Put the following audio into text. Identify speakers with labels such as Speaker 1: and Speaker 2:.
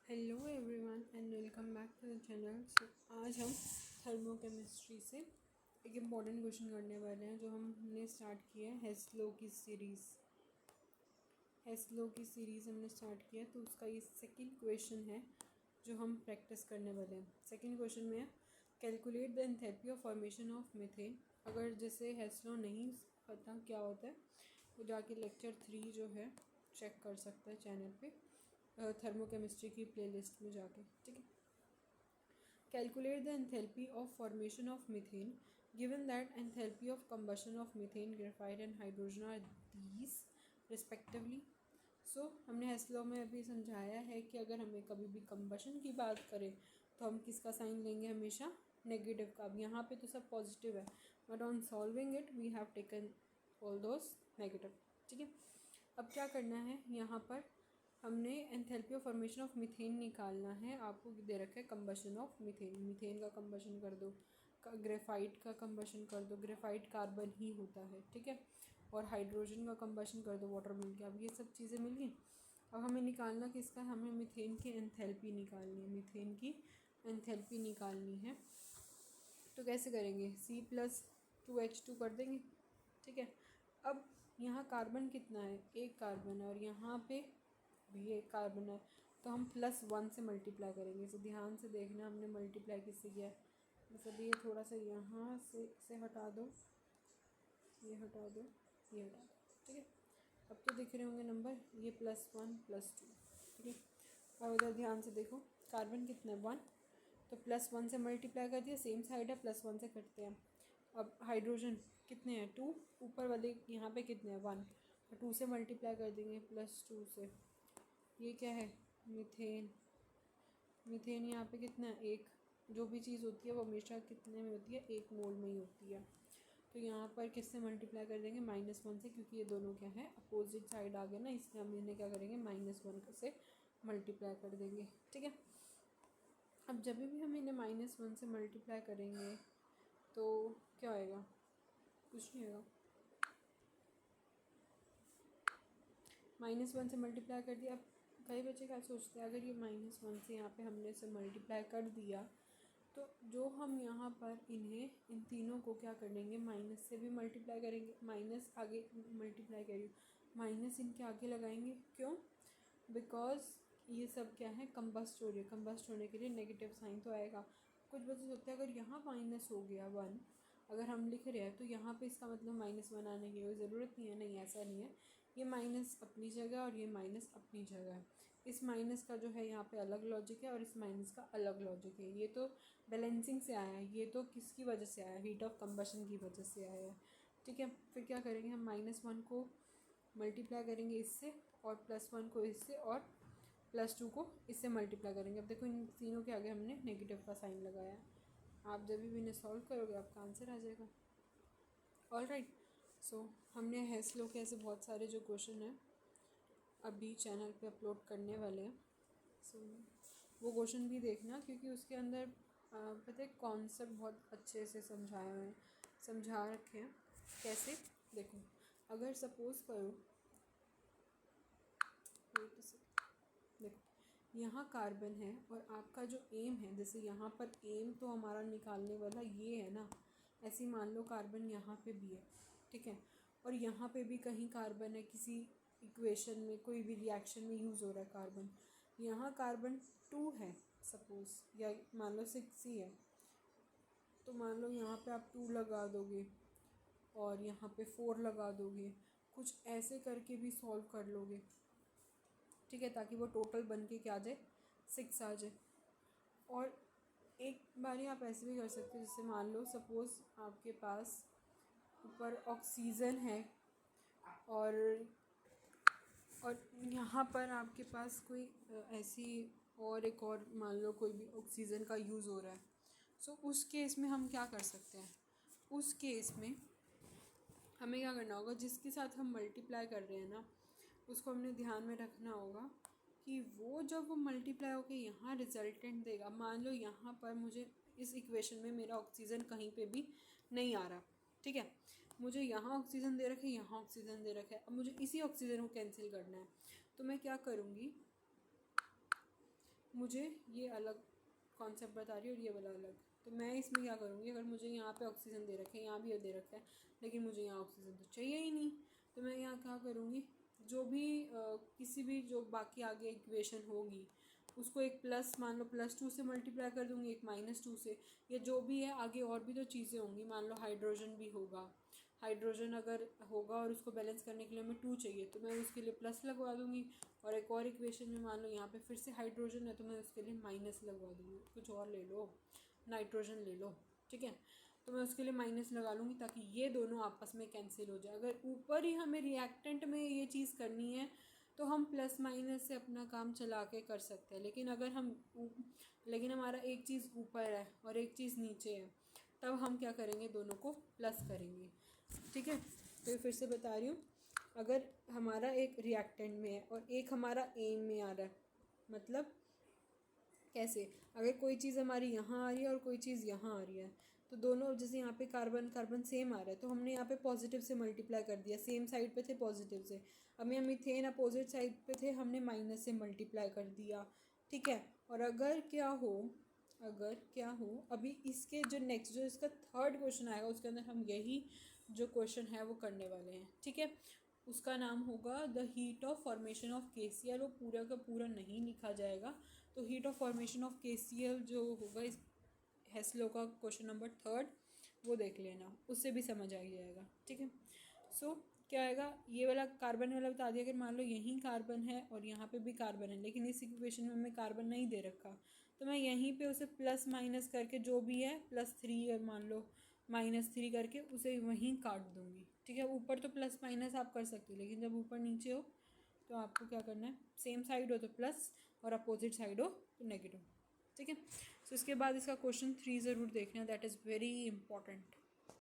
Speaker 1: Hello everyone and welcome back to the channel. आज हम thermochemistry से एक इम्पॉर्टेंट क्वेश्चन करने वाले हैं जो हमने स्टार्ट किया है हेस्लो की सीरीज़ हमने स्टार्ट किया है। तो उसका ये सेकंड क्वेश्चन है जो हम प्रैक्टिस करने वाले हैं। सेकंड क्वेश्चन में है calculate the enthalpy of formation of methane. अगर जैसे हेस्लो नहीं पता क्या होता है वो जाके लेक्चर 3 जो है चेक कर सकता है चैनल पे थर्मोकेमिस्ट्री की प्लेलिस्ट में जाके। ठीक है। Calculate the enthalpy of formation of methane given that enthalpy of combustion of methane, graphite and hydrogen are these respectively. हमने हेस्लो में अभी समझाया है कि अगर हमें कभी भी कंबशन की बात करें तो हम किसका साइन लेंगे, हमेशा नेगेटिव का। अब यहाँ पे तो सब पॉजिटिव है but on solving it we have taken all those negative. ठीक है। अब क्या करना है, यहाँ पर हमने enthalpy of formation of methane निकालना है। आपको दे रखा है कंबशन ऑफ मीथेन, मीथेन का कंबशन कर दो, ग्रेफाइट का कंबशन कर दो, ग्रेफाइट कार्बन ही होता है। ठीक है। और हाइड्रोजन का कंबशन कर दो, वाटर मिल गया। अब ये सब चीज़ें मिल गई। अब हमें निकालना किसका, हमें मीथेन की एंथैल्पी निकालनी है, मीथेन की एंथैल्पी निकालनी है। तो कैसे करेंगे, C+2H2 कर देंगे। ठीक है। अब यहाँ कार्बन कितना है, एक कार्बन है, और यहाँ पे भी एक कार्बन है, तो हम +1 से मल्टीप्लाई करेंगे। तो ध्यान से देखना हमने मल्टीप्लाई किससे किया है। बस अभी ये थोड़ा सा यहाँ से इसे हटा दो, ये हटा दो, ये हटा दो। ठीक है। अब तो दिख रहे होंगे नंबर, ये +1 +2। ठीक है। अब इधर ध्यान से देखो, कार्बन कितना है 1, तो +1 से मल्टीप्लाई कर दिया, सेम साइड है, +1 से कटते हैं। अब हाइड्रोजन कितने हैं 2, ऊपर वाले यहाँ पे कितने हैं 1, तो 2 से मल्टीप्लाई कर देंगे +2 से। ये क्या है, मीथेन। मीथेन यहाँ पे कितना है 1। जो भी चीज़ होती है वो हमेशा कितने में होती है, 1 मोल में ही होती है। तो यहाँ पर किससे मल्टीप्लाई कर देंगे, -1 से, क्योंकि ये दोनों क्या है अपोजिट साइड आ गए ना, इसलिए हम इन्हें क्या करेंगे -1 से मल्टीप्लाई कर देंगे। ठीक है। अब जब भी हम इन्हें -1 से मल्टीप्लाई करेंगे तो क्या होएगा, कुछ नहीं होगा। -1 से मल्टीप्लाई कर दिया। अब कई बच्चे क्या सोचते हैं, अगर ये -1 से यहाँ पे हमने इसे मल्टीप्लाई कर दिया तो जो हम यहाँ पर इन्हें इन तीनों को क्या कर देंगे, माइनस से भी मल्टीप्लाई करेंगे। माइनस आगे मल्टीप्लाई करिए, माइनस इनके आगे लगाएंगे। क्यों, बिकॉज ये सब क्या है कंबस्ट हो रही है, कंबस्ट होने के लिए नेगेटिव साइन तो आएगा। कुछ बच्चे सोचते हैं अगर यहाँ माइनस हो गया 1, अगर हम लिख रहे हैं तो यहाँ पे इसका मतलब -1 आने की कोई ज़रूरत नहीं है। नहीं, ऐसा नहीं है। ये माइनस अपनी जगह और ये माइनस अपनी जगह है। इस माइनस का जो है यहाँ पे अलग लॉजिक है और इस माइनस का अलग लॉजिक है। ये तो बैलेंसिंग से आया है, ये तो किसकी वजह से आया है, हीट ऑफ कंबशन की वजह से आया है। ठीक है। फिर क्या करेंगे, हम -1 को मल्टीप्लाई करेंगे इससे, और +1 को इससे, और +2 को इससे मल्टीप्लाई करेंगे। अब देखो इन तीनों के आगे हमने नेगेटिव का साइन लगाया है। आप जब भी इन्हें सॉल्व करोगे आपका आंसर आ जाएगा। All right. हमने हेस्लो के ऐसे बहुत सारे जो क्वेश्चन हैं अभी चैनल पे अपलोड करने वाले हैं। वो क्वेश्चन भी देखना, क्योंकि उसके अंदर पता है कॉन्सेप्ट बहुत अच्छे से समझाए हुए हैं, समझा रखे हैं। कैसे, देखो अगर सपोज़ करो, देखो यहाँ कार्बन है और आपका जो एम है, जैसे यहाँ पर एम तो हमारा निकालने वाला ये है ना, ऐसे ही मान लो कार्बन यहाँ पे भी है। ठीक है। और यहाँ पे भी कहीं कार्बन है, किसी इक्वेशन में कोई भी रिएक्शन में यूज़ हो रहा है कार्बन। यहाँ कार्बन 2 है सपोज़, या मान लो 6 ही है, तो मान लो यहाँ पे आप 2 लगा दोगे और यहाँ पे 4 लगा दोगे, कुछ ऐसे करके भी सॉल्व कर लोगे। ठीक है, ताकि वो टोटल बन के क्या आ जाए, 6 आ जाए। और एक बारी आप ऐसे भी कर सकते हो, जैसे मान लो सपोज़ आपके पास ऊपर ऑक्सीजन है और यहाँ पर आपके पास कोई ऐसी और एक और मान लो कोई भी ऑक्सीजन का यूज़ हो रहा है। उस केस में हम क्या कर सकते हैं, उस केस में हमें क्या करना होगा, जिसके साथ हम मल्टीप्लाई कर रहे हैं ना उसको हमने ध्यान में रखना होगा कि वो जब वो मल्टीप्लाई होकर यहाँ रिजल्टेंट देगा। मान लो यहाँ पर मुझे इस इक्वेशन में मेरा ऑक्सीजन कहीं पे भी नहीं आ रहा। ठीक है, मुझे यहाँ ऑक्सीजन दे रखे, यहाँ ऑक्सीजन दे रखा है। अब मुझे इसी ऑक्सीजन को कैंसिल करना है, तो मैं क्या करूँगी, मुझे ये अलग कॉन्सेप्ट बता रही है और ये वाला अलग। तो मैं इसमें क्या करूँगी, अगर मुझे यहाँ पे ऑक्सीजन दे रखे हैं, यहाँ भी दे रखा है, लेकिन मुझे यहाँ ऑक्सीजन तो चाहिए ही नहीं, तो मैं यहाँ क्या करूँगी, जो भी किसी भी जो बाकी आगे इक्वेशन होगी उसको एक प्लस मान लो +2 से मल्टीप्लाई कर दूँगी, एक -2 से, या जो भी है आगे और भी तो चीज़ें होंगी, मान लो हाइड्रोजन भी होगा, हाइड्रोजन अगर होगा और उसको बैलेंस करने के लिए हमें 2 चाहिए तो मैं उसके लिए प्लस लगवा दूँगी, और एक और इक्वेशन में मान लो यहाँ पे फिर से हाइड्रोजन है तो मैं उसके लिए माइनस लगवा दूँगी, कुछ और ले लो, नाइट्रोजन ले लो, ठीक है, तो मैं उसके लिए माइनस लगा लूँगी ताकि ये दोनों आपस में कैंसिल हो जाए। अगर ऊपर ही हमें रिएक्टेंट में ये चीज़ करनी है तो हम प्लस माइनस से अपना काम चला के कर सकते हैं, लेकिन अगर लेकिन हमारा एक चीज़ ऊपर है और एक चीज़ नीचे है, तब हम क्या करेंगे, दोनों को प्लस करेंगे, ठीक है। तो फिर से बता रही हूँ, अगर हमारा एक रिएक्टेंट में है और एक हमारा एम में आ रहा है, मतलब कैसे, अगर कोई चीज़ हमारी यहाँ आ रही है और कोई चीज़ यहाँ आ रही है, तो दोनों, जैसे यहाँ पे कार्बन कार्बन सेम आ रहा है तो हमने यहाँ पे पॉजिटिव से मल्टीप्लाई कर दिया, सेम साइड पे थे पॉजिटिव से, अब यहाँ मीथेन अपोजिट साइड पे थे, हमने माइनस से मल्टीप्लाई कर दिया, ठीक है। और अगर क्या हो अभी इसके जो नेक्स्ट जो इसका थर्ड क्वेश्चन आएगा उसके अंदर हम यही जो क्वेश्चन है वो करने वाले हैं, ठीक है। उसका नाम होगा the heat of formation of KCl, वो पूरा का पूरा नहीं लिखा जाएगा, तो heat of formation of KCl जो होगा इस हेस्लो का क्वेश्चन नंबर 3 वो देख लेना, उससे भी समझ आ जाएगा, ठीक है। सो क्या आएगा, ये वाला कार्बन वाला बता दिया, अगर मान लो यहीं कार्बन है और यहाँ पे भी कार्बन है, लेकिन इस इक्वेशन में हमें कार्बन नहीं दे रखा, तो मैं यहीं पे उसे प्लस माइनस करके जो भी है +3 और मान लो -3 करके उसे वहीं काट दूंगी, ठीक है। ऊपर तो प्लस माइनस आप कर सकते हो, लेकिन जब ऊपर नीचे हो तो आपको क्या करना है, सेम साइड हो तो प्लस और अपोजिट साइड हो तो नेगेटिव, ठीक है। सो इसके बाद इसका क्वेश्चन 3 ज़रूर देखना, दैट इज़ वेरी इंपॉर्टेंट।